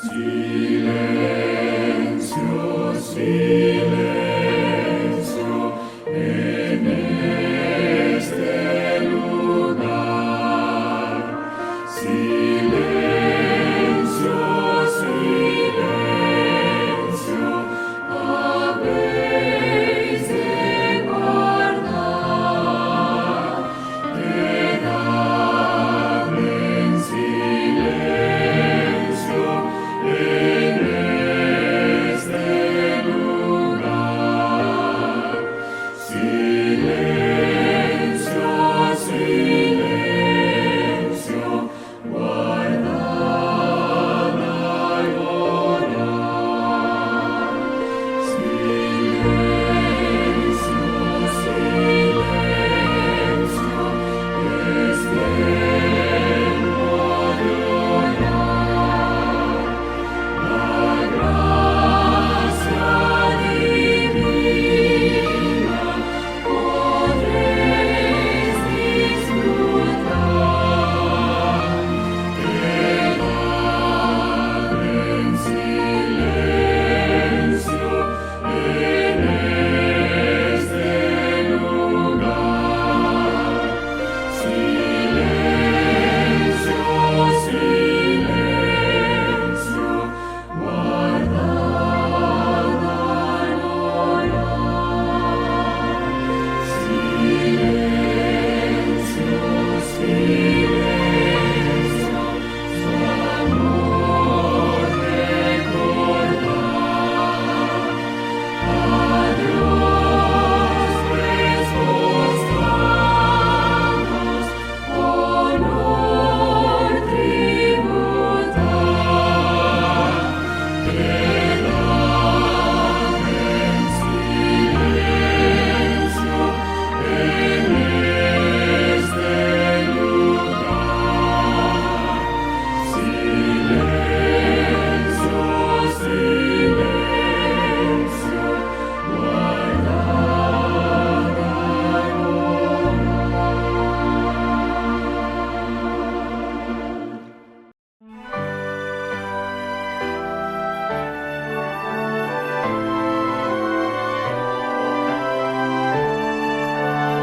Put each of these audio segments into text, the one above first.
Silencio, silencio en este lugar. Silencio, silencio, habéis de guardar. Quedad en silencio en este lugar. Silencio, silencio, guardad al orar. Silencio, silencio, es tiempo de orar. La gracia divina podréis disfrutar. Quedad en silencio en este lugar. Silencio, silencio, guardad al orar. Silencio, silencio, su amor recordad. A Dios despostrados, honor tributad. Quedad en silencio en este lugar. Silencio, silencio, guardad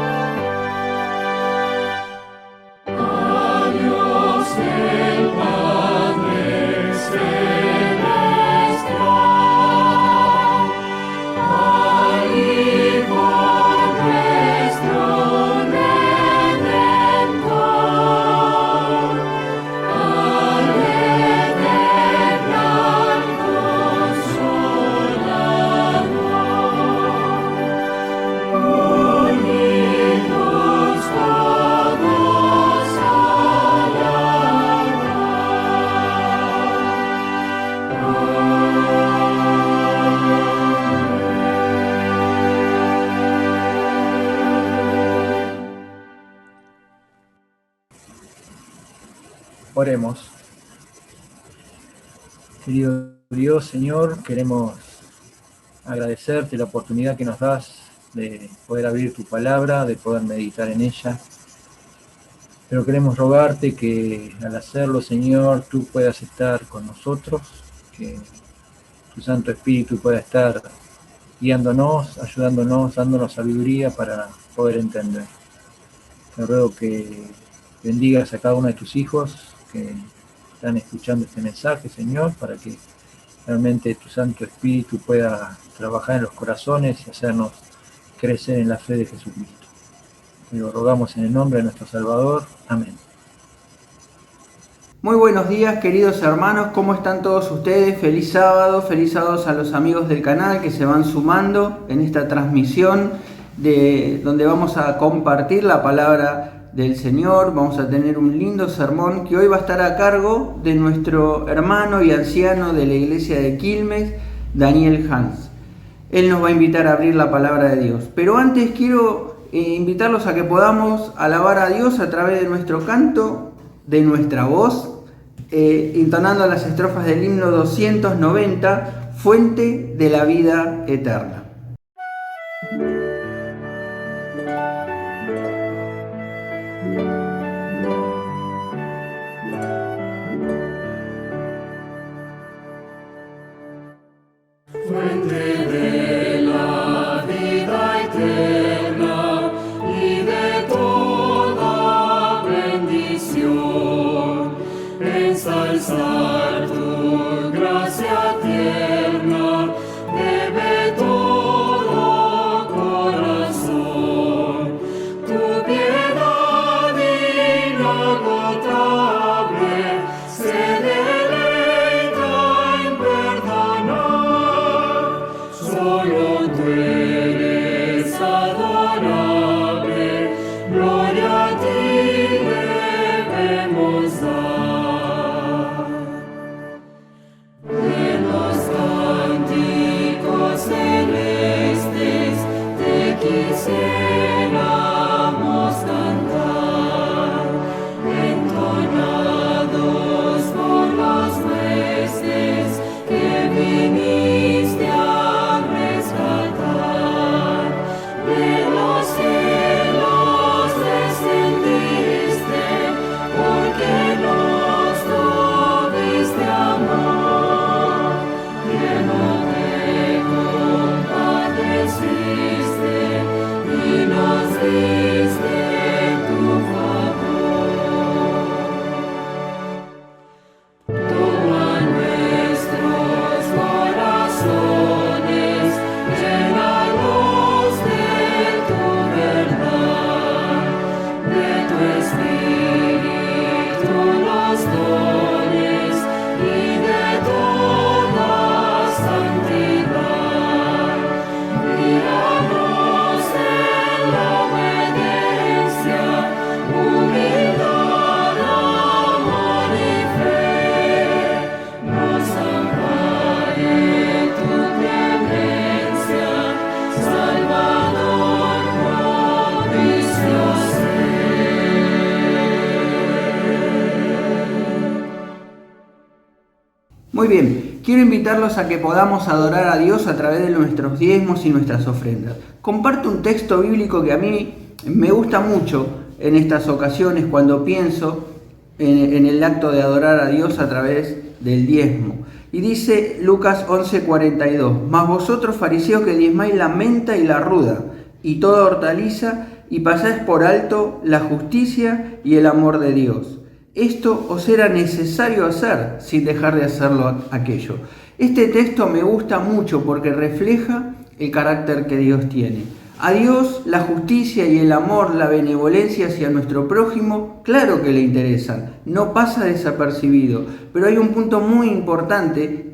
al A Dios el Padre celestial, al Hijo nuestro Redentor, al eterno Consolador, unidos todos al Oremos. Querido Dios, Señor, queremos agradecerte la oportunidad que nos das de poder abrir tu palabra, de poder meditar en ella. Pero queremos rogarte que al hacerlo, Señor, tú puedas estar con nosotros, que tu Santo Espíritu pueda estar guiándonos, ayudándonos, dándonos sabiduría para poder entender. Te ruego que bendigas a cada uno de tus hijos que están escuchando este mensaje, Señor, para que realmente tu Santo Espíritu pueda trabajar en los corazones y hacernos crecer en la fe de Jesucristo. Te lo rogamos en el nombre de nuestro Salvador. Amén. Muy buenos días, queridos hermanos, ¿cómo están todos ustedes? Feliz sábado a los amigos del canal que se van sumando en esta transmisión donde vamos a compartir la palabra del Señor. Vamos a tener un lindo sermón que hoy va a estar a cargo de nuestro hermano y anciano de la iglesia de Quilmes, Daniel Hans. Él nos va a invitar a abrir la palabra de Dios. Pero antes quiero invitarlos a que podamos alabar a Dios a través de nuestro canto, de nuestra voz, entonando las estrofas del himno 290, fuente de la vida eterna. Fuente de la vida eterna y de toda bendición, ensalzar tu gracia tierna debe todo corazón. Tu piedad inagotable se deleita en perdonar. Solo tú eres adorable, gloria a ti debemos dar. En los cánticos celestes te quisiéramos cantar, entonados por los huestes que viniste a rescatar. De los cielos descendiste, porque nos tuviste amor. Lleno te compadeciste y nos diste tu favor. Toma nuestros corazones, llénalos de tu verdad, de tu espíritu los dones y de toda santidad. Guíanos en la obediencia, humildad, amor y fe. Nos ampare tu clemencia, Salvador propicio sé. Muy bien, quiero invitarlos a que podamos adorar a Dios a través de nuestros diezmos y nuestras ofrendas. Comparto un texto bíblico que a mí me gusta mucho en estas ocasiones cuando pienso en el acto de adorar a Dios a través del diezmo. Y dice Lucas 11:42, mas vosotros fariseos que diezmáis la menta y la ruda y toda hortaliza y pasáis por alto la justicia y el amor de Dios. Esto os era necesario hacer sin dejar de hacerlo aquello. Este texto me gusta mucho porque refleja el carácter que Dios tiene. A Dios la justicia y el amor, la benevolencia hacia nuestro prójimo, claro que le interesan, no pasa desapercibido, pero hay un punto muy importante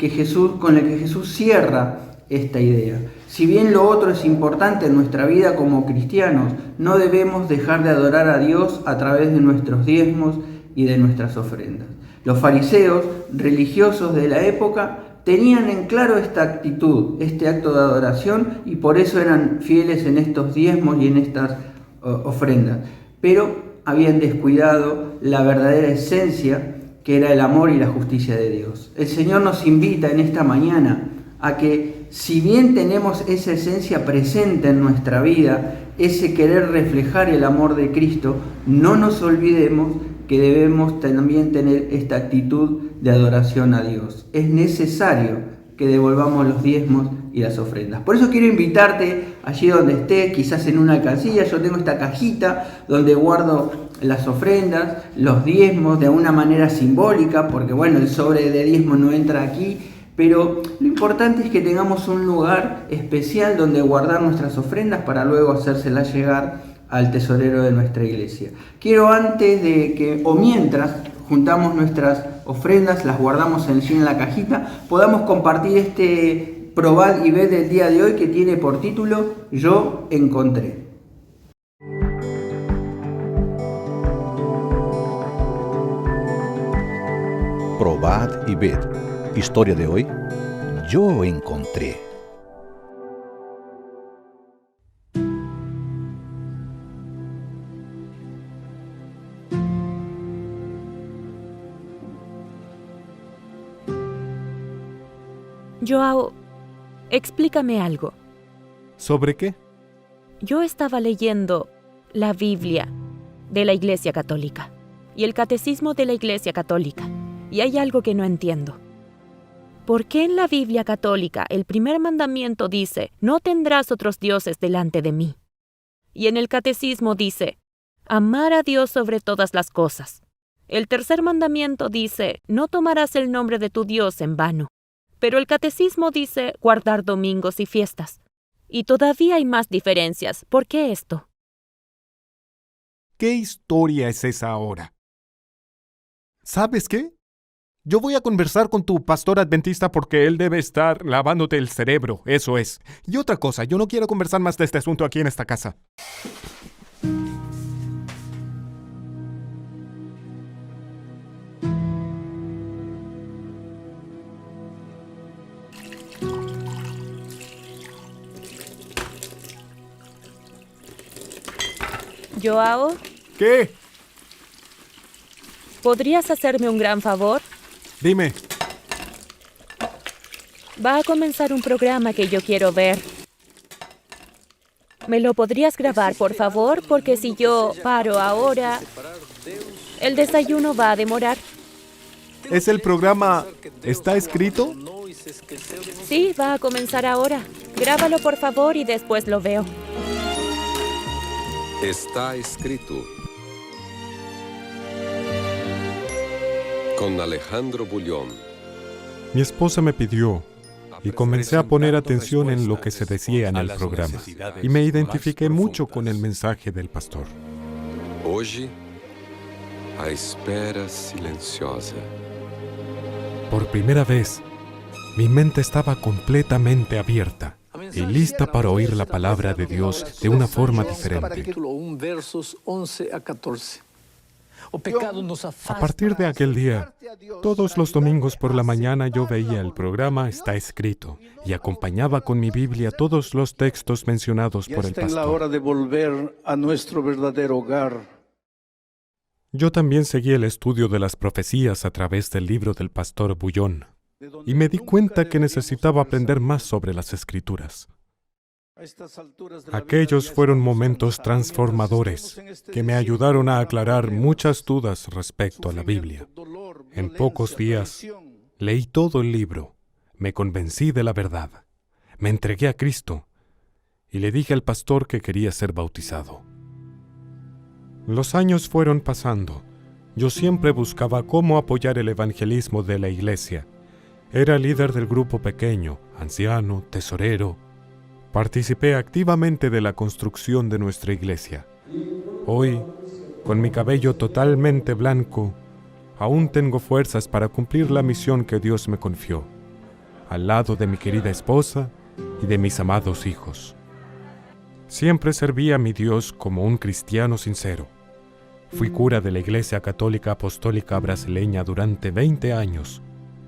con el que Jesús cierra esta idea. Si bien lo otro es importante en nuestra vida como cristianos, no debemos dejar de adorar a Dios a través de nuestros diezmos y de nuestras ofrendas. Los fariseos religiosos de la época tenían en claro esta actitud, este acto de adoración, y por eso eran fieles en estos diezmos y en estas ofrendas. Pero habían descuidado la verdadera esencia, que era el amor y la justicia de Dios. El Señor nos invita en esta mañana a que, si bien tenemos esa esencia presente en nuestra vida, ese querer reflejar el amor de Cristo, no nos olvidemos que debemos también tener esta actitud de adoración a Dios. Es necesario que devolvamos los diezmos y las ofrendas. Por eso quiero invitarte allí donde estés, quizás en una alcancía. Yo tengo esta cajita donde guardo las ofrendas, los diezmos de una manera simbólica, porque bueno, el sobre de diezmos no entra aquí, pero lo importante es que tengamos un lugar especial donde guardar nuestras ofrendas para luego hacérselas llegar al tesorero de nuestra iglesia. Quiero mientras juntamos nuestras ofrendas, las guardamos en la cajita, podamos compartir este probad y ved del día de hoy que tiene por título Yo encontré. Probad y ved. Historia de hoy. Yo encontré. Joao, explícame algo. ¿Sobre qué? Yo estaba leyendo la Biblia de la Iglesia Católica y el Catecismo de la Iglesia Católica, y hay algo que no entiendo. ¿Por qué en la Biblia católica el primer mandamiento dice, no tendrás otros dioses delante de mí? Y en el Catecismo dice, amar a Dios sobre todas las cosas. El tercer mandamiento dice, no tomarás el nombre de tu Dios en vano. Pero el Catecismo dice, guardar domingos y fiestas. Y todavía hay más diferencias. ¿Por qué esto? ¿Qué historia es esa ahora? ¿Sabes qué? Yo voy a conversar con tu pastor adventista porque él debe estar lavándote el cerebro, eso es. Y otra cosa, yo no quiero conversar más de este asunto aquí en esta casa. Joao, ¿Qué? ¿podrías hacerme un gran favor? Dime. Va a comenzar un programa que yo quiero ver. ¿Me lo podrías grabar, por favor? Porque si yo paro ahora, el desayuno va a demorar. ¿Es el programa ¿Está escrito? Sí, va a comenzar ahora. Grábalo, por favor, y después lo veo. Está escrito con Alejandro Bullón. Mi esposa me pidió y comencé a poner atención en lo que se decía en el programa y me identifiqué mucho con el mensaje del pastor. Hoje, a espera silenciosa. Por primera vez, mi mente estaba completamente abierta y lista para oír la palabra de Dios de una forma diferente. Capítulo 1, versos 11 a 14. A partir de aquel día, todos los domingos por la mañana yo veía el programa Está escrito y acompañaba con mi Biblia todos los textos mencionados por el Ya está en la pastor. hora de volver a nuestro verdadero hogar. Yo también seguí el estudio de las profecías a través del libro del pastor Bullón y me di cuenta que necesitaba aprender más sobre las Escrituras. Aquellos fueron momentos transformadores que me ayudaron a aclarar muchas dudas respecto a la Biblia. En pocos días, leí todo el libro, me convencí de la verdad, me entregué a Cristo y le dije al pastor que quería ser bautizado. Los años fueron pasando. Yo siempre buscaba cómo apoyar el evangelismo de la iglesia. Era líder del grupo pequeño, anciano, tesorero. Participé activamente de la construcción de nuestra iglesia. Hoy, con mi cabello totalmente blanco, aún tengo fuerzas para cumplir la misión que Dios me confió, al lado de mi querida esposa y de mis amados hijos. Siempre serví a mi Dios como un cristiano sincero. Fui cura de la Iglesia Católica Apostólica Brasileña durante 20 años.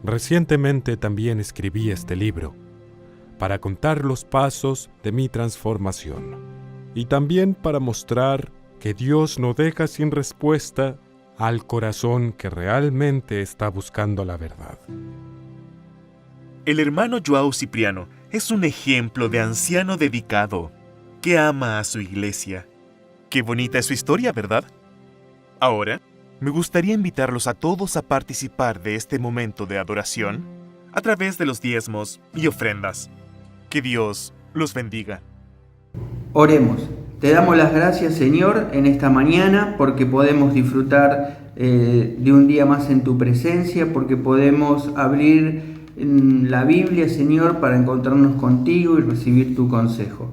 Recientemente también escribí este libro para contar los pasos de mi transformación y también para mostrar que Dios no deja sin respuesta al corazón que realmente está buscando la verdad. El hermano Joao Cipriano es un ejemplo de anciano dedicado que ama a su iglesia. Qué bonita es su historia, ¿verdad? Ahora, me gustaría invitarlos a todos a participar de este momento de adoración a través de los diezmos y ofrendas. Que Dios los bendiga. Oremos. Te damos las gracias, Señor, en esta mañana porque podemos disfrutar de un día más en tu presencia, porque podemos abrir la Biblia, Señor, para encontrarnos contigo y recibir tu consejo.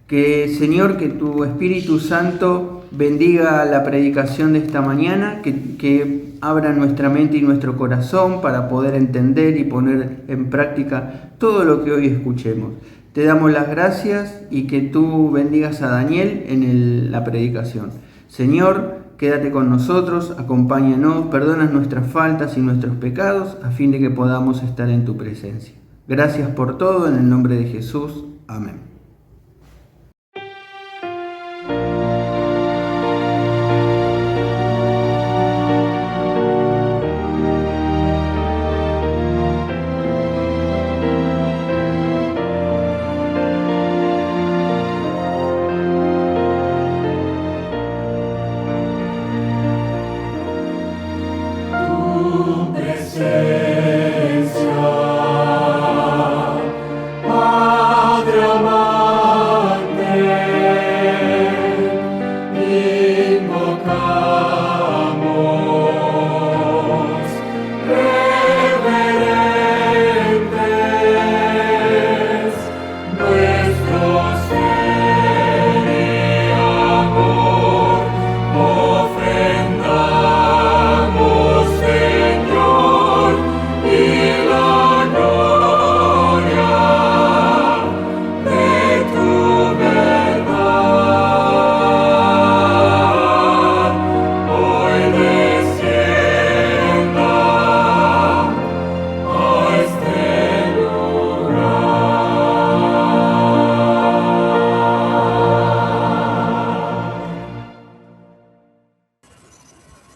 Que, Señor, que tu Espíritu Santo bendiga la predicación de esta mañana, que abra nuestra mente y nuestro corazón para poder entender y poner en práctica todo lo que hoy escuchemos. Te damos las gracias y que tú bendigas a Daniel en la predicación. Señor, quédate con nosotros, acompáñanos, perdona nuestras faltas y nuestros pecados a fin de que podamos estar en tu presencia. Gracias por todo, en el nombre de Jesús. Amén.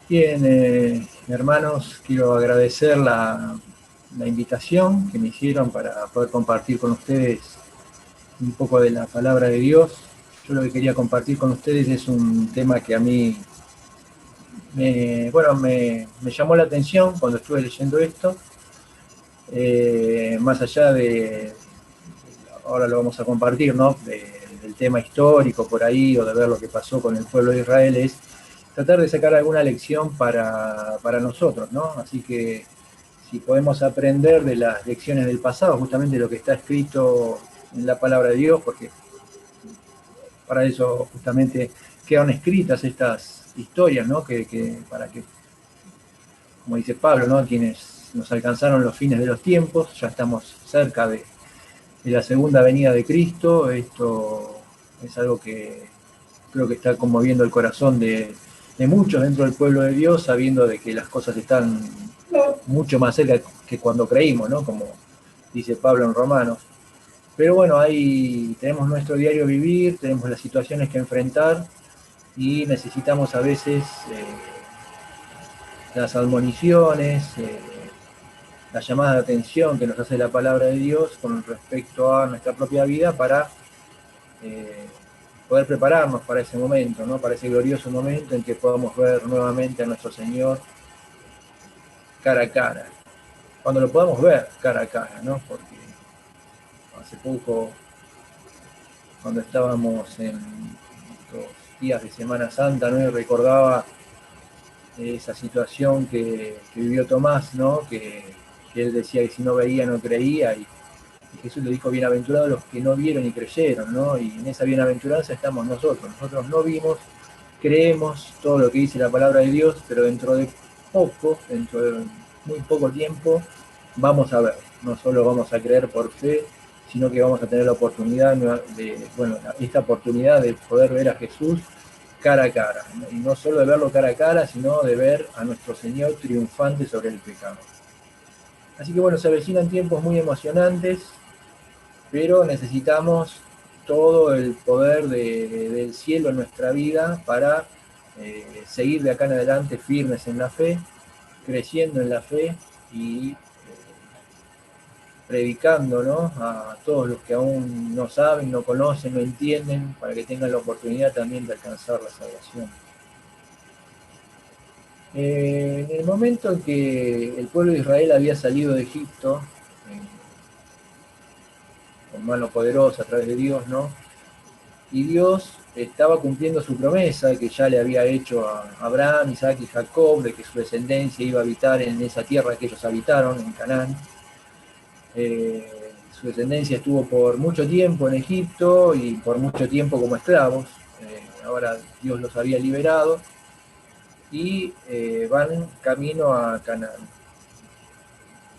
Bien, hermanos, quiero agradecer la invitación que me hicieron para poder compartir con ustedes un poco de la palabra de Dios. Yo lo que quería compartir con ustedes es un tema que a mí me llamó la atención cuando estuve leyendo esto. Más allá de, ahora lo vamos a compartir, ¿no? Del tema histórico por ahí, o de ver lo que pasó con el pueblo de Israel, es tratar de sacar alguna lección para nosotros, ¿no? Así que si podemos aprender de las lecciones del pasado, justamente lo que está escrito en la palabra de Dios, porque para eso justamente quedan escritas estas historias, ¿no? Para que, como dice Pablo, ¿no? Quienes nos alcanzaron los fines de los tiempos, ya estamos cerca de la segunda venida de Cristo. Esto es algo que creo que está conmoviendo el corazón de muchos dentro del pueblo de Dios, sabiendo de que las cosas están mucho más cerca que cuando creímos, ¿no? Como dice Pablo en Romanos. Pero bueno, ahí tenemos nuestro diario vivir, tenemos las situaciones que enfrentar y necesitamos a veces las admoniciones, las llamadas de atención que nos hace la palabra de Dios con respecto a nuestra propia vida para poder prepararnos para ese momento, ¿no? Para ese glorioso momento en que podamos ver nuevamente a nuestro Señor cara a cara. Cuando lo podamos ver cara a cara, ¿no? Porque hace poco, cuando estábamos en estos días de Semana Santa, ¿no? Y recordaba esa situación que vivió Tomás, ¿no? Que él decía que si no veía no creía, y Jesús le dijo: bienaventurados los que no vieron y creyeron, ¿no? Y en esa bienaventuranza estamos nosotros. Nosotros no vimos, creemos todo lo que dice la palabra de Dios, pero dentro de muy poco tiempo, vamos a ver. No solo vamos a creer por fe, sino que vamos a tener la oportunidad esta oportunidad de poder ver a Jesús cara a cara, ¿no? Y no solo de verlo cara a cara, sino de ver a nuestro Señor triunfante sobre el pecado. Así que bueno, se avecinan tiempos muy emocionantes, pero necesitamos todo el poder del cielo en nuestra vida para seguir de acá en adelante firmes en la fe, creciendo en la fe y predicando, ¿no? A todos los que aún no saben, no conocen, no entienden, para que tengan la oportunidad también de alcanzar la salvación. En el momento en que el pueblo de Israel había salido de Egipto, con mano poderosa a través de Dios, ¿no? Y Dios estaba cumpliendo su promesa que ya le había hecho a Abraham, Isaac y Jacob, de que su descendencia iba a habitar en esa tierra que ellos habitaron, en Canaán. Su descendencia estuvo por mucho tiempo en Egipto y por mucho tiempo como esclavos. Ahora Dios los había liberado y van camino a Canaán.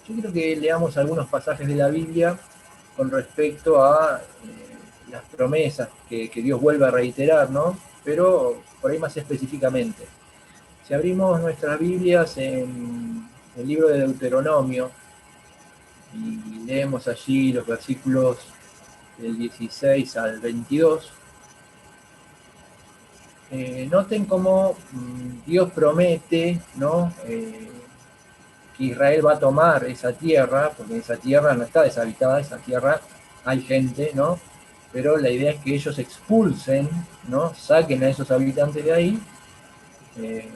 Yo quiero que leamos algunos pasajes de la Biblia con respecto a las promesas que Dios vuelve a reiterar, ¿no? Pero por ahí más específicamente. Si abrimos nuestras Biblias en el libro de Deuteronomio y leemos allí los versículos del 16 al 22, noten cómo Dios promete, ¿no? Que Israel va a tomar esa tierra, porque esa tierra no está deshabitada, esa tierra hay gente, ¿no? Pero la idea es que ellos expulsen, ¿no? Saquen a esos habitantes de ahí. Se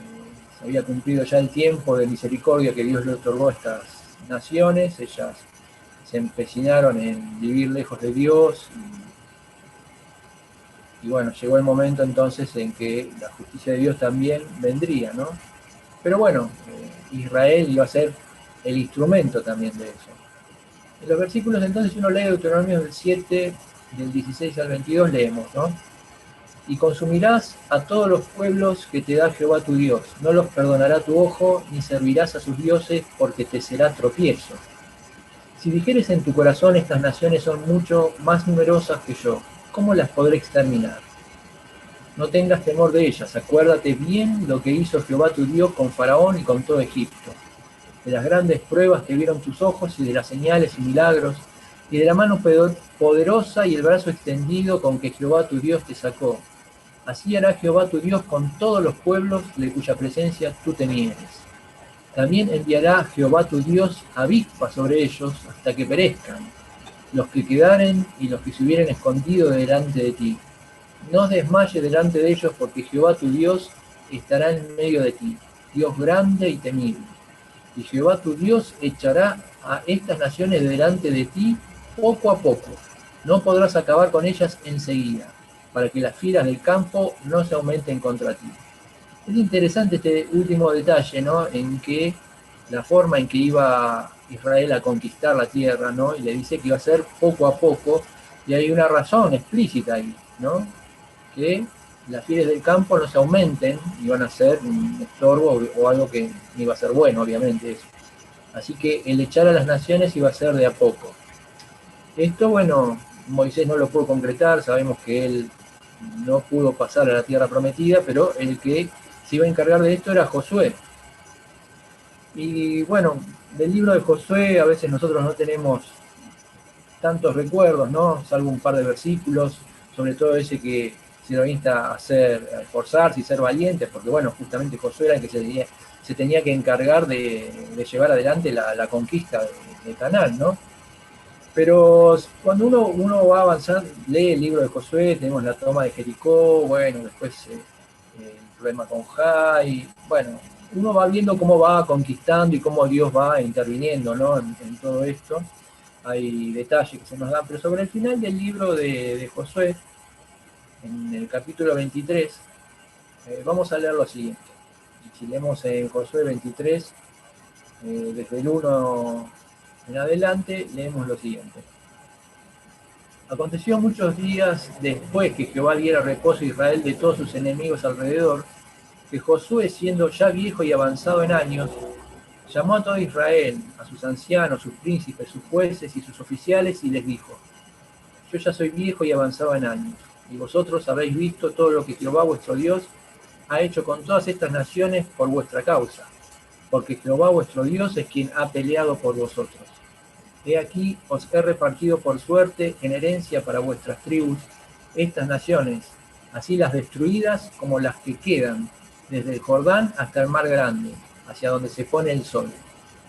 había cumplido ya el tiempo de misericordia que Dios le otorgó a estas naciones. Ellas se empecinaron en vivir lejos de Dios y bueno, llegó el momento entonces en que la justicia de Dios también vendría, ¿no? Pero bueno, Israel iba a ser el instrumento también de eso. En los versículos entonces, uno lee Deuteronomio del 7, del 16 al 22, leemos, ¿no? Y consumirás a todos los pueblos que te da Jehová tu Dios. No los perdonará tu ojo, ni servirás a sus dioses, porque te será tropiezo. Si dijeres en tu corazón: estas naciones son mucho más numerosas que yo, ¿cómo las podré exterminar? No tengas temor de ellas, acuérdate bien lo que hizo Jehová tu Dios con Faraón y con todo Egipto, de las grandes pruebas que vieron tus ojos y de las señales y milagros, y de la mano poderosa y el brazo extendido con que Jehová tu Dios te sacó. Así hará Jehová tu Dios con todos los pueblos de cuya presencia tú te niegues. También enviará Jehová tu Dios avispas sobre ellos hasta que perezcan, los que quedaren y los que se hubieren escondido delante de ti. No desmayes delante de ellos, porque Jehová tu Dios estará en medio de ti, Dios grande y temible. Y Jehová tu Dios echará a estas naciones delante de ti poco a poco. No podrás acabar con ellas enseguida, para que las fieras del campo no se aumenten contra ti. Es interesante este último detalle, ¿no? En que la forma en que iba Israel a conquistar la tierra, ¿no? Y le dice que iba a ser poco a poco, y hay una razón explícita ahí, ¿no? Que las fieras del campo no se aumenten y van a ser un estorbo o algo que no iba a ser bueno, obviamente. Eso. Así que el echar a las naciones iba a ser de a poco. Esto, bueno, Moisés no lo pudo concretar, sabemos que él no pudo pasar a la tierra prometida, pero el que se iba a encargar de esto era Josué. Y bueno, del libro de Josué a veces nosotros no tenemos tantos recuerdos, ¿no? Salvo un par de versículos, sobre todo ese que se lo insta a esforzarse y ser valientes, porque bueno, justamente Josué era el que se tenía que encargar de llevar adelante la conquista de Canaán, ¿no? Pero cuando uno va avanzando, lee el libro de Josué, tenemos la toma de Jericó, bueno, después el problema con Jai, bueno, uno va viendo cómo va conquistando y cómo Dios va interviniendo, ¿no? En todo esto. Hay detalles que se nos dan, pero sobre el final del libro de Josué, en el capítulo 23, vamos a leer lo siguiente. Si leemos en Josué 23, desde el 1 en adelante, leemos lo siguiente. Aconteció muchos días después que Jehová diera reposo a Israel de todos sus enemigos alrededor, que Josué, siendo ya viejo y avanzado en años, llamó a todo Israel, a sus ancianos, sus príncipes, sus jueces y sus oficiales, y les dijo: Yo ya soy viejo y avanzado en años, y vosotros habréis visto todo lo que Jehová vuestro Dios ha hecho con todas estas naciones por vuestra causa, porque Jehová vuestro Dios es quien ha peleado por vosotros. He aquí, os he repartido por suerte en herencia para vuestras tribus estas naciones, así las destruidas como las que quedan, desde el Jordán hasta el mar grande, hacia donde se pone el sol.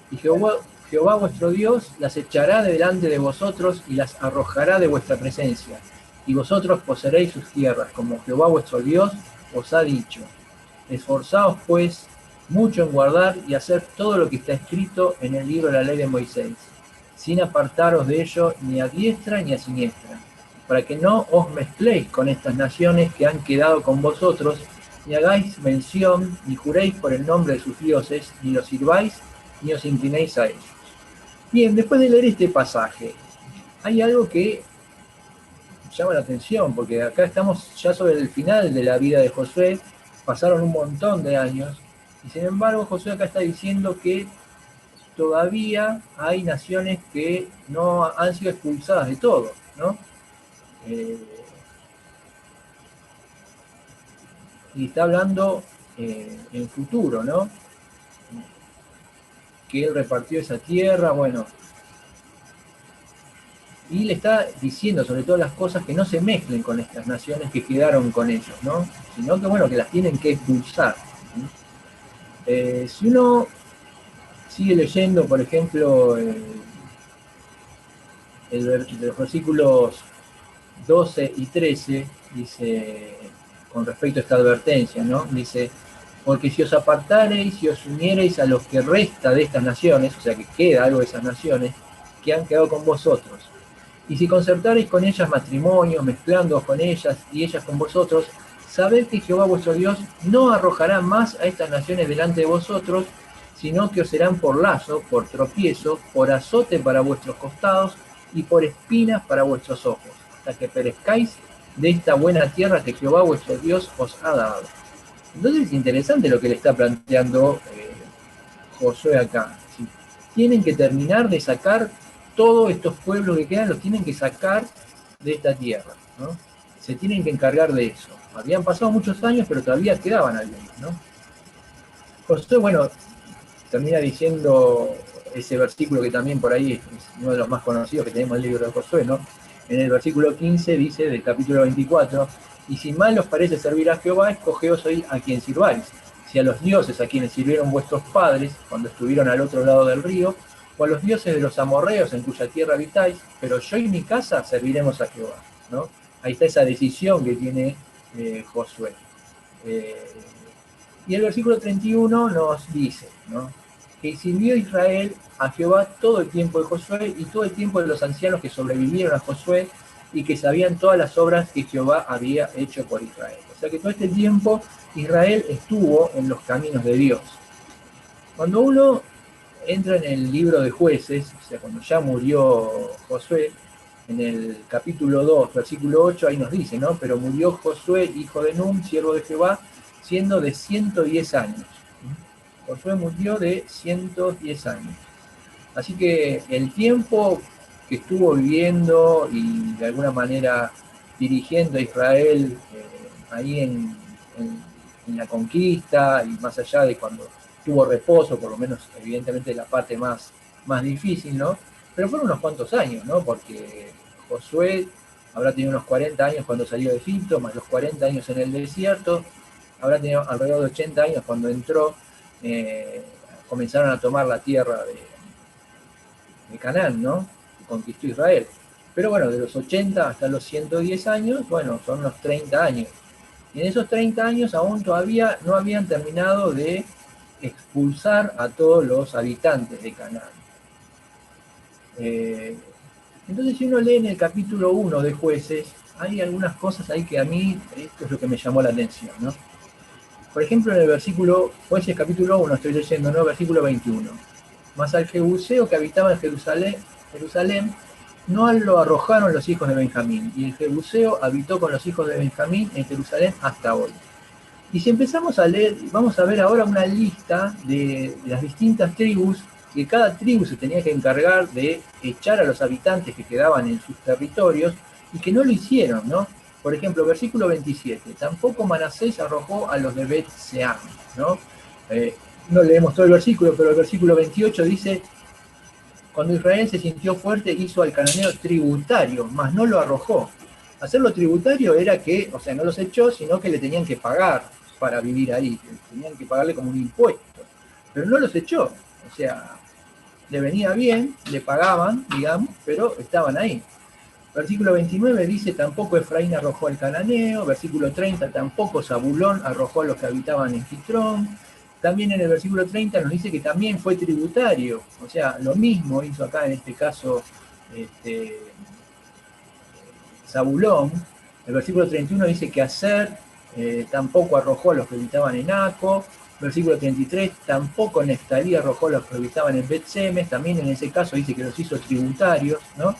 Y Jehová vuestro Dios las echará de delante de vosotros y las arrojará de vuestra presencia, y vosotros poseeréis sus tierras, como Jehová vuestro Dios os ha dicho. Esforzaos, pues, mucho en guardar y hacer todo lo que está escrito en el libro de la ley de Moisés, sin apartaros de ello ni a diestra ni a siniestra, para que no os mezcléis con estas naciones que han quedado con vosotros, ni hagáis mención, ni juréis por el nombre de sus dioses, ni los sirváis, ni os inclinéis a ellos. Bien, después de leer este pasaje, hay algo que llama la atención, porque acá estamos ya sobre el final de la vida de Josué, pasaron un montón de años, y sin embargo Josué acá está diciendo que todavía hay naciones que no han sido expulsadas de todo, ¿no? Y está hablando en futuro, ¿no? Que él repartió esa tierra, bueno. Y le está diciendo sobre todas las cosas que no se mezclen con estas naciones que quedaron con ellos, ¿no? Sino que, bueno, que las tienen que expulsar. Si uno sigue leyendo, por ejemplo, los versículos 12 y 13, dice, con respecto a esta advertencia, ¿no? Dice: porque si os apartareis y os uniereis a los que resta de estas naciones, o sea que queda algo de esas naciones, que han quedado con vosotros, y si concertareis con ellas matrimonio, mezclándoos con ellas y ellas con vosotros, sabed que Jehová vuestro Dios no arrojará más a estas naciones delante de vosotros, sino que os serán por lazo, por tropiezo, por azote para vuestros costados y por espinas para vuestros ojos, hasta que perezcáis de esta buena tierra que Jehová vuestro Dios os ha dado. Entonces es interesante lo que le está planteando Josué acá. ¿Sí? Tienen que terminar de sacar todos estos pueblos que quedan, los tienen que sacar de esta tierra, ¿no? Se tienen que encargar de eso. Habían pasado muchos años, pero todavía quedaban algunos, ¿no? Josué, bueno, termina diciendo ese versículo que también por ahí es uno de los más conocidos que tenemos en el libro de Josué, ¿no? En el versículo 15 dice del capítulo 24, y si mal os parece servir a Jehová, escogeos hoy a quien sirváis, si a los dioses a quienes sirvieron vuestros padres cuando estuvieron al otro lado del río, o a los dioses de los amorreos en cuya tierra habitáis, pero yo y mi casa serviremos a Jehová, ¿no? Ahí está esa decisión que tiene Josué. Y el versículo 31 nos dice, ¿no?, que sirvió Israel a Jehová todo el tiempo de Josué y todo el tiempo de los ancianos que sobrevivieron a Josué y que sabían todas las obras que Jehová había hecho por Israel. O sea que todo este tiempo Israel estuvo en los caminos de Dios. Cuando uno entra en el libro de Jueces, o sea, cuando ya murió Josué, en el capítulo 2, versículo 8, ahí nos dice, ¿no? Pero murió Josué, hijo de Nun, siervo de Jehová, siendo de 110 años. Josué murió de 110 años. Así que el tiempo que estuvo viviendo y de alguna manera dirigiendo a Israel ahí en la conquista y más allá de cuando tuvo reposo, por lo menos evidentemente la parte más difícil, ¿no? Pero fueron unos cuantos años, ¿no? Porque Josué habrá tenido unos 40 años cuando salió de Egipto, más los 40 años en el desierto, habrá tenido alrededor de 80 años cuando entró, comenzaron a tomar la tierra de Canaán, ¿no? Que conquistó Israel. Pero bueno, de los 80 hasta los 110 años, bueno, son unos 30 años. Y en esos 30 años aún todavía no habían terminado de expulsar a todos los habitantes de Canaán. Entonces, si uno lee en el capítulo 1 de Jueces, hay algunas cosas ahí que a mí, esto es lo que me llamó la atención, ¿no? Por ejemplo, en el versículo, Jueces capítulo 1, estoy leyendo, ¿no? Versículo 21. Mas al Jebuseo que habitaba en Jerusalén, no lo arrojaron los hijos de Benjamín, y el Jebuseo habitó con los hijos de Benjamín en Jerusalén hasta hoy. Y si empezamos a leer, vamos a ver ahora una lista de las distintas tribus, que cada tribu se tenía que encargar de echar a los habitantes que quedaban en sus territorios, y que no lo hicieron, ¿no? Por ejemplo, versículo 27, tampoco Manasés arrojó a los de Bet-Sean, ¿no? No leemos todo el versículo, pero el versículo 28 dice, cuando Israel se sintió fuerte, hizo al cananeo tributario, mas no lo arrojó. Hacerlo tributario era que, o sea, no los echó, sino que le tenían que pagar para vivir ahí, tenían que pagarle como un impuesto, pero no los echó, o sea, le venía bien, le pagaban, digamos, pero estaban ahí. Versículo 29 dice, tampoco Efraín arrojó al cananeo. Versículo 30, tampoco Zabulón arrojó a los que habitaban en Gitrón. También en el versículo 30 nos dice que también fue tributario, o sea, lo mismo hizo acá en este caso Zabulón. El versículo 31 dice que Aser tampoco arrojó a los que habitaban en Aco. Versículo 33, tampoco Neftalí arrojó a los que habitaban en Bet-Semes. También en ese caso dice que los hizo tributarios, ¿no?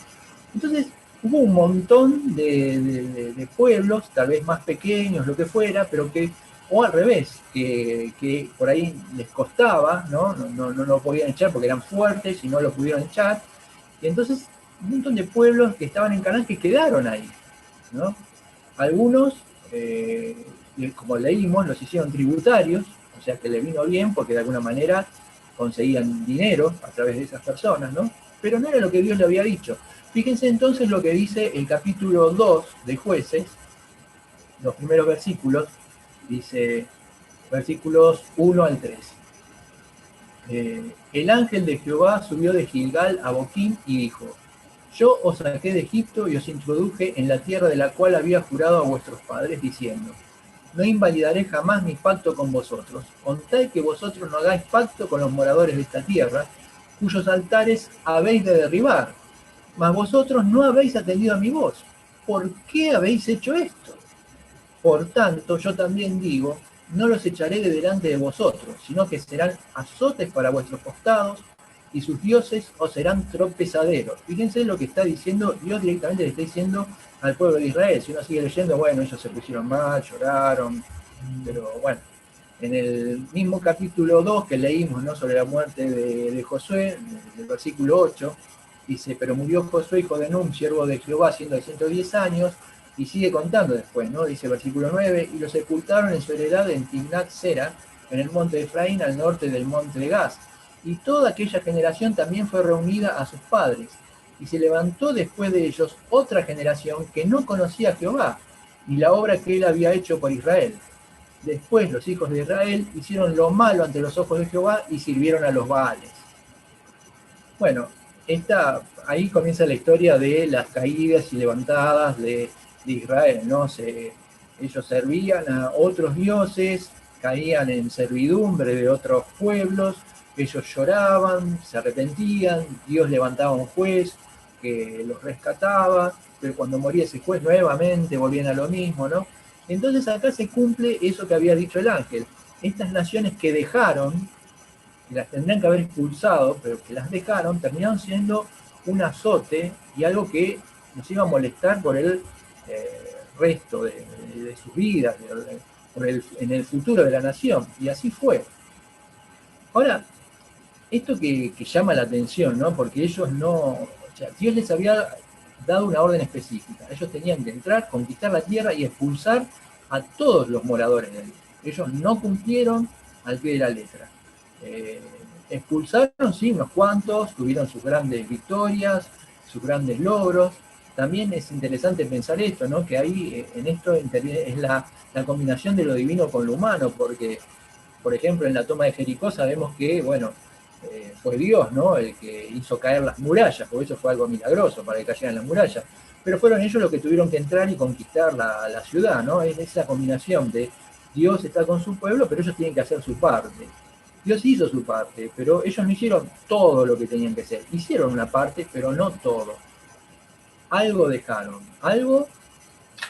Entonces, hubo un montón de pueblos, tal vez más pequeños, lo que fuera, pero que, o al revés, que por ahí les costaba, ¿no? No lo podían echar porque eran fuertes y no lo pudieron echar. Y entonces, un montón de pueblos que estaban en Canaán que quedaron ahí, ¿no? Algunos, como leímos, los hicieron tributarios, o sea que le vino bien porque de alguna manera conseguían dinero a través de esas personas, ¿no? Pero no era lo que Dios le había dicho. Fíjense entonces lo que dice el capítulo 2 de Jueces, los primeros versículos, dice versículos 1 al 3. El ángel de Jehová subió de Gilgal a Boquim y dijo, yo os saqué de Egipto y os introduje en la tierra de la cual había jurado a vuestros padres, diciendo, no invalidaré jamás mi pacto con vosotros, con tal que vosotros no hagáis pacto con los moradores de esta tierra, cuyos altares habéis de derribar. Mas vosotros no habéis atendido a mi voz. ¿Por qué habéis hecho esto? Por tanto, yo también digo, no los echaré de delante de vosotros, sino que serán azotes para vuestros costados, y sus dioses os serán tropezaderos. Fíjense lo que está diciendo, Dios directamente le está diciendo al pueblo de Israel. Si uno sigue leyendo, bueno, ellos se pusieron mal, lloraron, pero bueno, en el mismo capítulo 2 que leímos, ¿no?, sobre la muerte de Josué, del versículo 8, dice, pero murió Josué, hijo de Nun, siervo de Jehová, siendo de 110 años, y sigue contando después, ¿no? Dice versículo 9, y lo sepultaron en su heredad en Timnat-Sera, en el monte de Efraín, al norte del monte de Gaz. Y toda aquella generación también fue reunida a sus padres. y se levantó después de ellos otra generación que no conocía a Jehová, ni la obra que él había hecho por Israel. Después los hijos de Israel hicieron lo malo ante los ojos de Jehová y sirvieron a los Baales. Bueno, ahí comienza la historia de las caídas y levantadas de Israel, ¿no? Ellos servían a otros dioses, caían en servidumbre de otros pueblos, ellos lloraban, se arrepentían, Dios levantaba un juez que los rescataba, pero cuando moría ese juez nuevamente volvían a lo mismo, ¿no? Entonces acá se cumple eso que había dicho el ángel. Estas naciones que dejaron, que las tendrían que haber expulsado, pero que las dejaron, terminaron siendo un azote y algo que nos iba a molestar por el resto de sus vidas, en el futuro de la nación. Y así fue. Ahora, esto que llama la atención, ¿no? Porque ellos Dios les había dado una orden específica. Ellos tenían que entrar, conquistar la tierra y expulsar a todos los moradores de ahí. Ellos no cumplieron al pie de la letra. Expulsaron, sí, unos cuantos, tuvieron sus grandes victorias, sus grandes logros. También es interesante pensar esto, ¿no? Que ahí en esto es la combinación de lo divino con lo humano, porque, por ejemplo, en la toma de Jericó sabemos que, bueno, fue Dios, ¿no? El que hizo caer las murallas, porque eso fue algo milagroso para que cayeran las murallas. Pero fueron ellos los que tuvieron que entrar y conquistar la ciudad, ¿no? Es esa combinación de Dios está con su pueblo, pero ellos tienen que hacer su parte. Dios hizo su parte, pero ellos no hicieron todo lo que tenían que hacer. Hicieron una parte, pero no todo. Algo dejaron, algo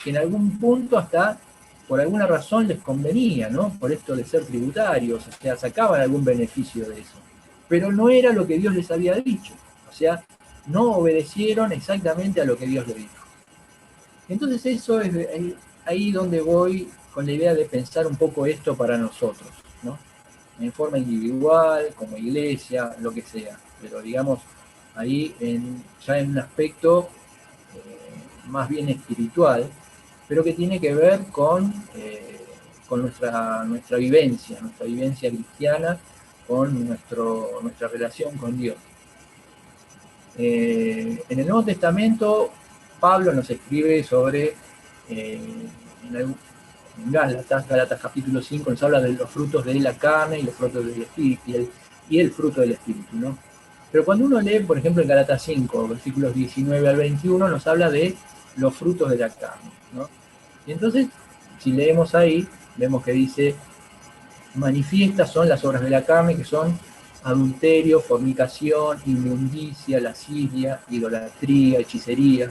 que en algún punto hasta por alguna razón les convenía, ¿no? Por esto de ser tributarios, o sea, sacaban algún beneficio de eso. Pero no era lo que Dios les había dicho, o sea, no obedecieron exactamente a lo que Dios les dijo. Entonces eso es ahí donde voy con la idea de pensar un poco esto para nosotros, ¿no? En forma individual, como iglesia, lo que sea, pero digamos ahí ya en un aspecto más bien espiritual, pero que tiene que ver con nuestra vivencia cristiana, con nuestra relación con Dios. En el Nuevo Testamento, Pablo nos escribe sobre, en Gálatas capítulo 5, nos habla de los frutos de la carne y los frutos del espíritu, y el fruto del espíritu, ¿no? Pero cuando uno lee, por ejemplo, en Gálatas 5, versículos 19 al 21, nos habla de los frutos de la carne, ¿no? Y entonces, si leemos ahí, vemos que dice, manifiestas son las obras de la carne, que son adulterio, fornicación, inmundicia, lascivia, idolatría, hechicerías,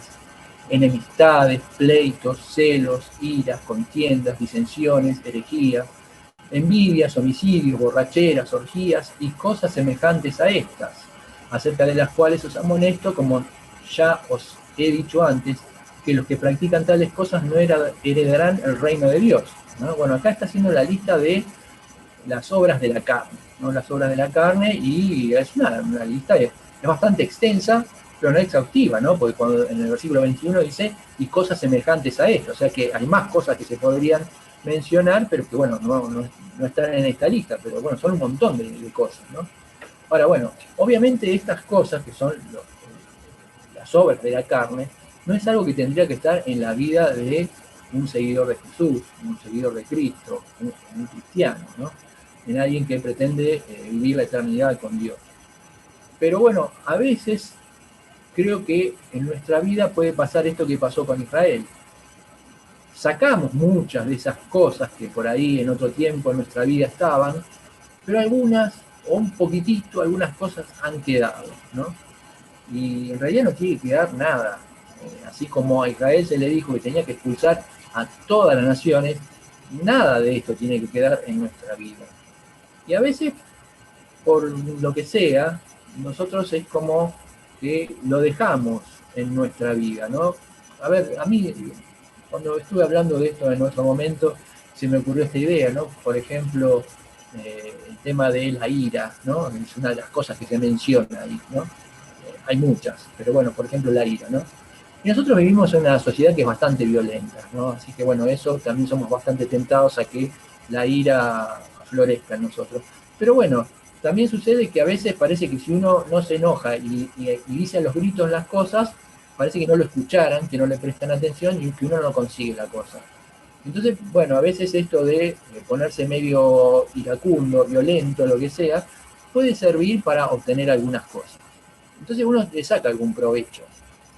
enemistades, pleitos, celos, iras, contiendas, disensiones, herejías, envidias, homicidios, borracheras, orgías y cosas semejantes a estas, acerca de las cuales os amonesto, como ya os he dicho antes, que los que practican tales cosas no heredarán el reino de Dios, ¿no? Bueno, acá está haciendo la lista de las obras de la carne, ¿no? Las obras de la carne, y es una lista es bastante extensa, pero no exhaustiva, ¿no? Porque cuando en el versículo 21 dice, y cosas semejantes a esto, o sea que hay más cosas que se podrían mencionar, pero que bueno, no están en esta lista, pero bueno, son un montón de cosas, ¿no? Ahora, bueno, obviamente estas cosas que son las obras de la carne, no es algo que tendría que estar en la vida de un seguidor de Jesús, un seguidor de Cristo, un cristiano, ¿no? En alguien que pretende vivir la eternidad con Dios. Pero bueno, a veces creo que en nuestra vida puede pasar esto que pasó con Israel. Sacamos muchas de esas cosas que por ahí en otro tiempo en nuestra vida estaban, pero algunas, o un poquitito, algunas cosas han quedado, ¿no? Y en realidad no tiene que quedar nada. Así como a Israel se le dijo que tenía que expulsar a todas las naciones, nada de esto tiene que quedar en nuestra vida. Y a veces, por lo que sea, nosotros es como que lo dejamos en nuestra vida, ¿no? A ver, a mí, cuando estuve hablando de esto en otro momento, se me ocurrió esta idea, ¿no? Por ejemplo, el tema de la ira, ¿no? Es una de las cosas que se menciona ahí, ¿no? Hay muchas, pero bueno, por ejemplo, la ira, ¿no? Y nosotros vivimos en una sociedad que es bastante violenta, ¿no? Así que bueno, eso también somos bastante tentados a que la ira florezca en nosotros. Pero bueno, también sucede que a veces parece que si uno no se enoja y dice a los gritos las cosas, parece que no lo escucharan, que no le prestan atención y que uno no consigue la cosa. Entonces, bueno, a veces esto de ponerse medio iracundo, violento, lo que sea, puede servir para obtener algunas cosas. Entonces uno le saca algún provecho.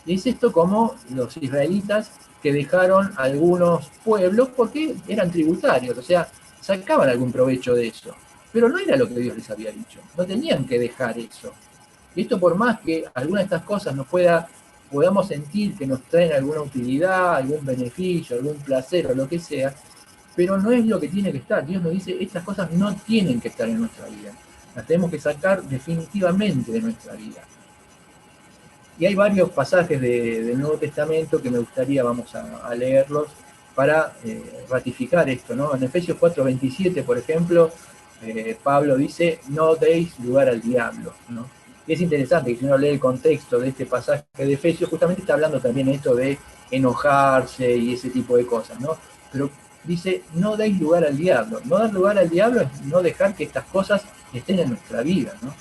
Y es esto como los israelitas que dejaron algunos pueblos porque eran tributarios, o sea, sacaban algún provecho de eso. Pero no era lo que Dios les había dicho, no tenían que dejar eso. Y esto por más que alguna de estas cosas podamos sentir que nos traen alguna utilidad, algún beneficio, algún placer o lo que sea, pero no es lo que tiene que estar. Dios nos dice, estas cosas no tienen que estar en nuestra vida. Las tenemos que sacar definitivamente de nuestra vida. Y hay varios pasajes del Nuevo Testamento que me gustaría, vamos a leerlos, para ratificar esto, ¿no? En Efesios 4:27, por ejemplo, Pablo dice, no deis lugar al diablo, ¿no? Y es interesante que si uno lee el contexto de este pasaje de Efesios, justamente está hablando también esto de enojarse y ese tipo de cosas, ¿no? Pero dice, no deis lugar al diablo. No dar lugar al diablo es no dejar que estas cosas estén en nuestra vida, ¿no?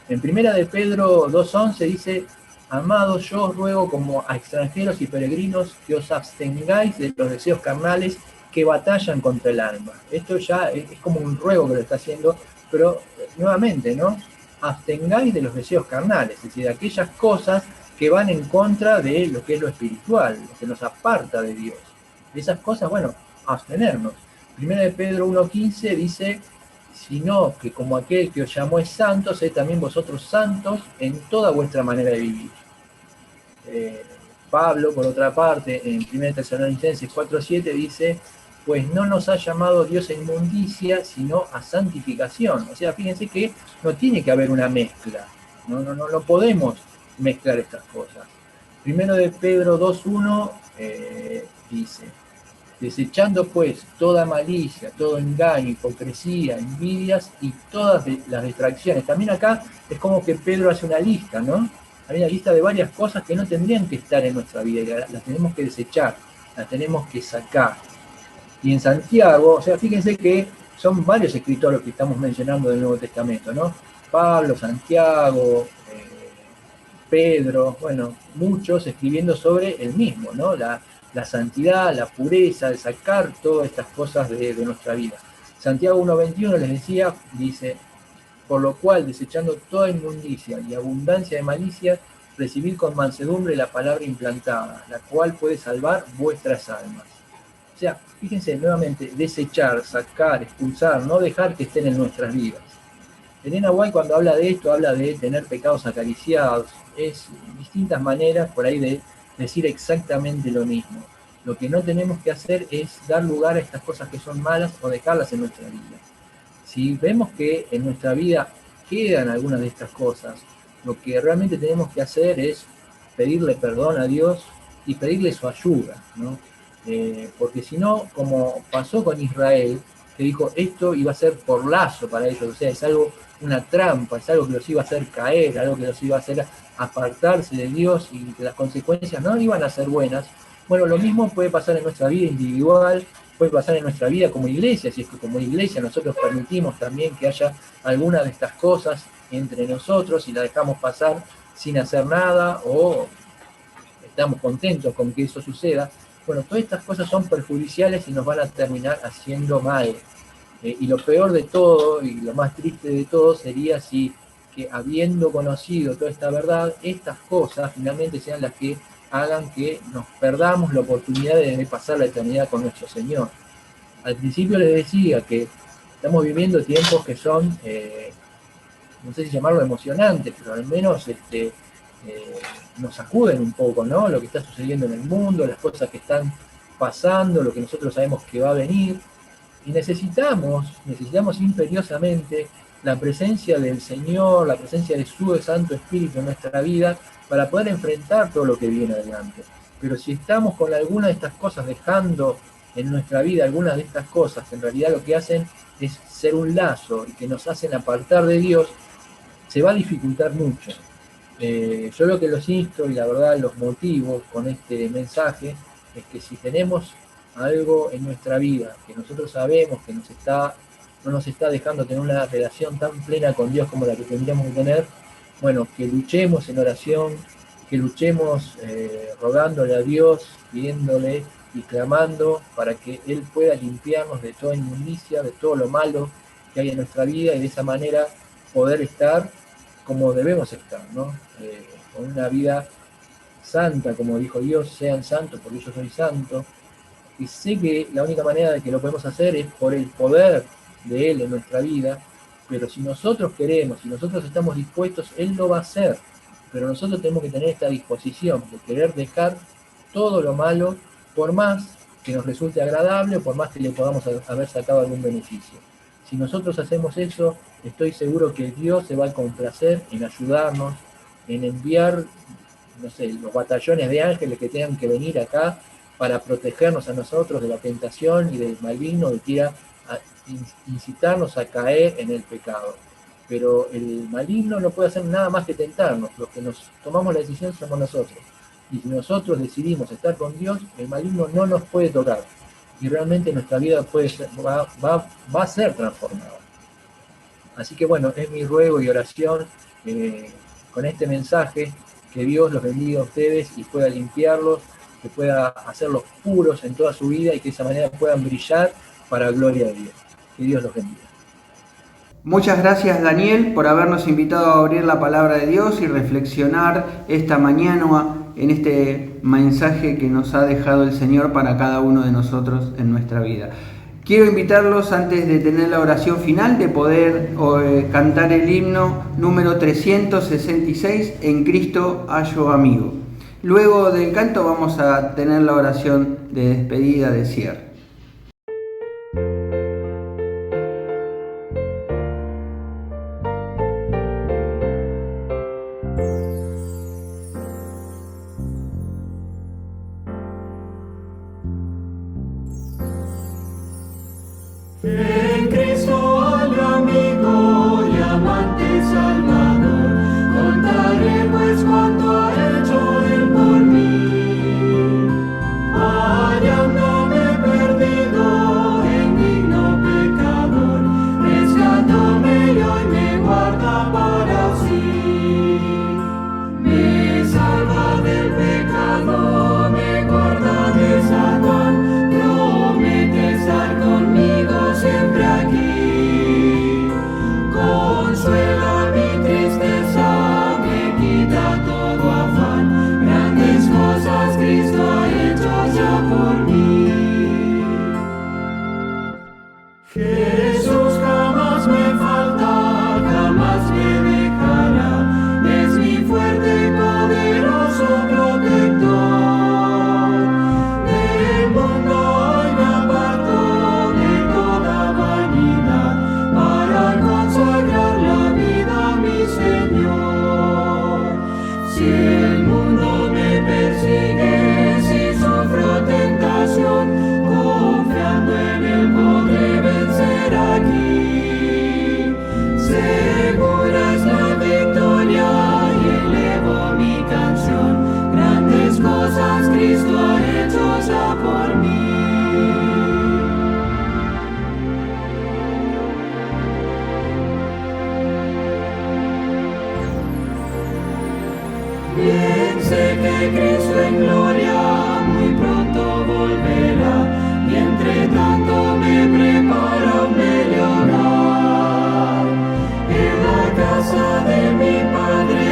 En primera de Pedro 2:11 dice, amados, yo os ruego como a extranjeros y peregrinos que os abstengáis de los deseos carnales que batallan contra el alma. Esto ya es como un ruego que lo está haciendo, pero nuevamente, ¿no? Abstengáis de los deseos carnales, es decir, de aquellas cosas que van en contra de lo que es lo espiritual, lo que nos aparta de Dios. De esas cosas, bueno, abstenernos. Primera de Pedro 1:15 dice, sino que como aquel que os llamó es santo, sed también vosotros santos en toda vuestra manera de vivir. Pablo, por otra parte, en 1 Tesalonicenses 4:7 dice, pues no nos ha llamado Dios a inmundicia, sino a santificación. O sea, fíjense que no tiene que haber una mezcla. No podemos mezclar estas cosas. Primero de Pedro 2:1 dice, desechando pues toda malicia, todo engaño, hipocresía, envidias y todas las distracciones. También acá es como que Pedro hace una lista, ¿no? Hay una lista de varias cosas que no tendrían que estar en nuestra vida, y las tenemos que desechar, las tenemos que sacar. Y en Santiago, o sea, fíjense que son varios escritores que estamos mencionando del Nuevo Testamento, ¿no? Pablo, Santiago, Pedro, bueno, muchos escribiendo sobre el mismo, ¿no? La santidad, la pureza, el sacar todas estas cosas de nuestra vida. Santiago 1:21 les decía, dice, por lo cual, desechando toda inmundicia y abundancia de malicia, recibid con mansedumbre la palabra implantada, la cual puede salvar vuestras almas. O sea, fíjense nuevamente, desechar, sacar, expulsar, no dejar que estén en nuestras vidas. Elena White cuando habla de esto, habla de tener pecados acariciados, es distintas maneras por ahí de decir exactamente lo mismo. Lo que no tenemos que hacer es dar lugar a estas cosas que son malas o dejarlas en nuestra vida. Si vemos que en nuestra vida quedan algunas de estas cosas, lo que realmente tenemos que hacer es pedirle perdón a Dios y pedirle su ayuda, ¿no? Porque si no, como pasó con Israel, que dijo esto iba a ser por lazo para ellos, o sea, es algo, una trampa, es algo que los iba a hacer caer, algo que los iba a hacer apartarse de Dios y que las consecuencias no iban a ser buenas. Bueno, lo mismo puede pasar en nuestra vida individual, puede pasar en nuestra vida como iglesia, si es que como iglesia nosotros permitimos también que haya alguna de estas cosas entre nosotros y la dejamos pasar sin hacer nada o estamos contentos con que eso suceda. Bueno, todas estas cosas son perjudiciales y nos van a terminar haciendo mal. Y lo peor de todo y lo más triste de todo sería si que habiendo conocido toda esta verdad, estas cosas finalmente sean las que hagan que nos perdamos la oportunidad de pasar la eternidad con nuestro Señor. Al principio les decía que estamos viviendo tiempos que son, no sé si llamarlo emocionantes, pero al menos nos sacuden un poco, ¿no? Lo que está sucediendo en el mundo, las cosas que están pasando, lo que nosotros sabemos que va a venir. Y necesitamos imperiosamente la presencia del Señor, la presencia de su Santo Espíritu en nuestra vida para poder enfrentar todo lo que viene adelante. Pero si estamos con alguna de estas cosas dejando en nuestra vida algunas de estas cosas, en realidad lo que hacen es ser un lazo y que nos hacen apartar de Dios, se va a dificultar mucho. Yo lo que los insto y la verdad los motivo con este mensaje es que si tenemos algo en nuestra vida que nosotros sabemos que nos está no nos está dejando tener una relación tan plena con Dios como la que tendríamos que tener, bueno, que luchemos en oración, que luchemos rogándole a Dios, pidiéndole y clamando para que Él pueda limpiarnos de toda inmundicia, de todo lo malo que hay en nuestra vida, y de esa manera poder estar como debemos estar, ¿no? Con una vida santa, como dijo Dios, sean santos porque yo soy santo. Y sé que la única manera de que lo podemos hacer es por el poder de Él en nuestra vida, pero si nosotros queremos, si nosotros estamos dispuestos, Él lo va a hacer. Pero nosotros tenemos que tener esta disposición de querer dejar todo lo malo, por más que nos resulte agradable o por más que le podamos haber sacado algún beneficio. Si nosotros hacemos eso, estoy seguro que Dios se va a complacer en ayudarnos, en enviar, no sé, los batallones de ángeles que tengan que venir acá para protegernos a nosotros de la tentación y del maligno que quiera incitarnos a caer en el pecado. Pero el maligno no puede hacer nada más que tentarnos. Los que nos tomamos la decisión somos nosotros. Y si nosotros decidimos estar con Dios, el maligno no nos puede tocar. Y realmente nuestra vida va a ser transformada. Así que bueno, es mi ruego y oración con este mensaje, que Dios los bendiga a ustedes y pueda limpiarlos, que pueda hacerlos puros en toda su vida y que de esa manera puedan brillar para la gloria de Dios. Que Dios los bendiga. Muchas gracias, Daniel, por habernos invitado a abrir la palabra de Dios y reflexionar esta mañana en este mensaje que nos ha dejado el Señor para cada uno de nosotros en nuestra vida. Quiero invitarlos, antes de tener la oración final, de poder cantar el himno número 366, En Cristo hallo amigo. Luego del canto vamos a tener la oración de despedida, de cierre. En Cristo al amigo y amante Salvador, contaré pues cuanto ha hecho Él por mí. Hallándome perdido en digno pecador, rescatóme y hoy me guarda para sí. Me salva del pecado, me guarda de Satán, promete estar conmigo siempre aquí. Consuela mi tristeza, me quita todo afán, grandes cosas Cristo ha hecho ya por mí. Jesús jamás me falta, jamás me dejará, es mi fuerte y poderoso protector. Del mundo hoy me aparto de toda vanidad, para consagrar la vida a mi Señor. Si el mundo me persigue, si sufro tentación, confiando en Él podré vencer aquí. Segura es la victoria y elevo mi canción, grandes cosas Cristo ha hecho ya por mí. Bien sé que Cristo en gloria muy pronto volverá, y entre tanto me prepara un bello hogar. En la casa de mi Padre,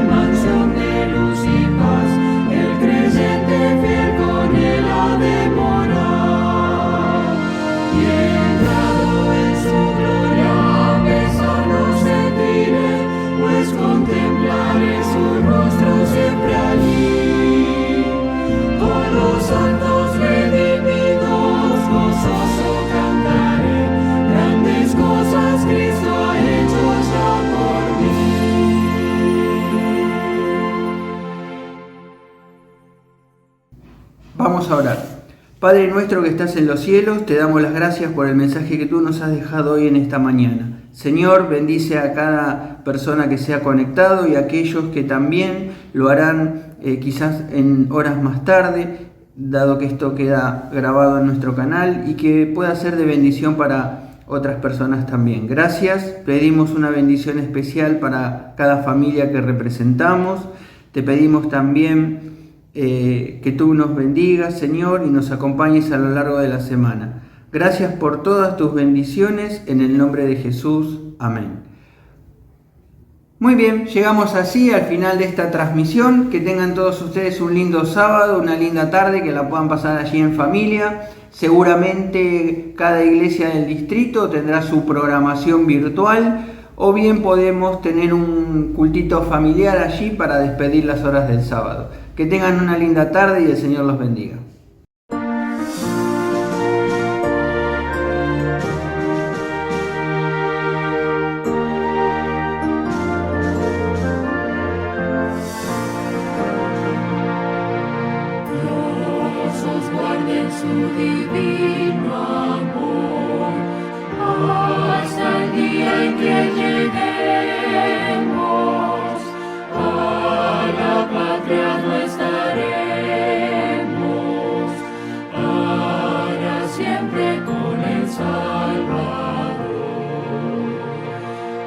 mansión de luz y paz, el creyente fiel con Él ha de morar. Y entrado en su gloria, besar no sentiré, pues contemplaré su rostro siempre allí. Con los santos redimidos, gozoso cantaré, grandes cosas Cristo ha hecho ya por mí. Vamos a orar. Padre nuestro que estás en los cielos, te damos las gracias por el mensaje que tú nos has dejado hoy en esta mañana. Señor, bendice a cada persona que se ha conectado y a aquellos que también lo harán quizás en horas más tarde, dado que esto queda grabado en nuestro canal, y que pueda ser de bendición para otras personas también. Gracias, pedimos una bendición especial para cada familia que representamos. Te pedimos también que tú nos bendigas, Señor, y nos acompañes a lo largo de la semana. Gracias por todas tus bendiciones, en el nombre de Jesús. Amén. Muy bien, llegamos así al final de esta transmisión. Que tengan todos ustedes un lindo sábado, una linda tarde, que la puedan pasar allí en familia. Seguramente cada iglesia del distrito tendrá su programación virtual, o bien podemos tener un cultito familiar allí para despedir las horas del sábado. Que tengan una linda tarde y el Señor los bendiga. Su divino amor, hasta el día en que lleguemos a la patria no estaremos, para siempre con el Salvador.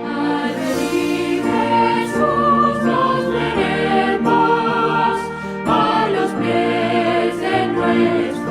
Al venir Jesús nos veremos a los pies de nuestro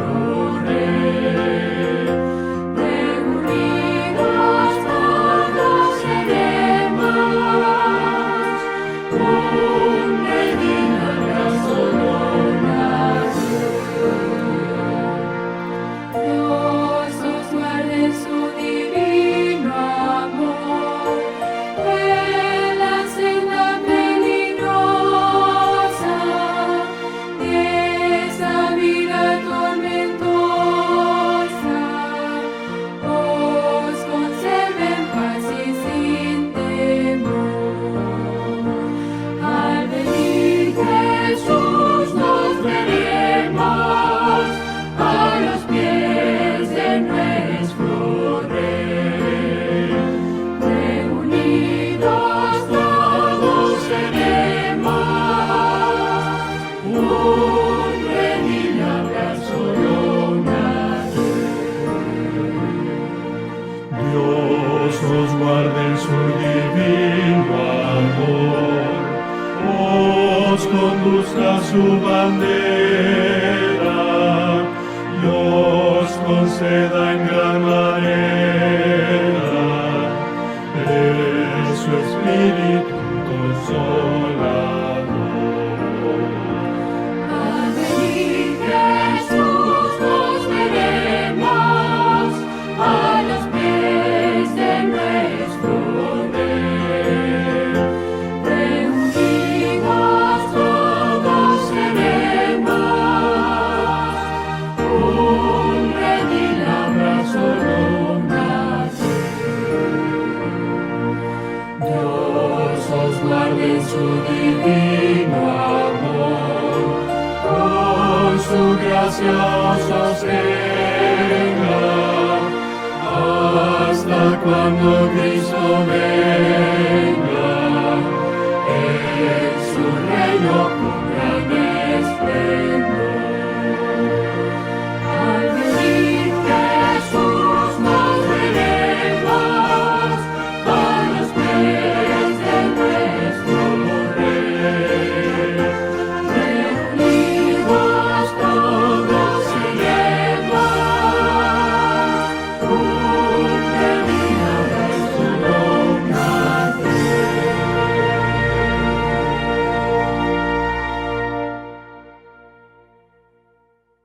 conduzca su bandera, los conceda en gran manera de su espíritu consolador. Al venir Jesús nos veremos a los pies de nuestro su divino amor, con su gracia os sostenga, hasta cuando Cristo venga en su reino.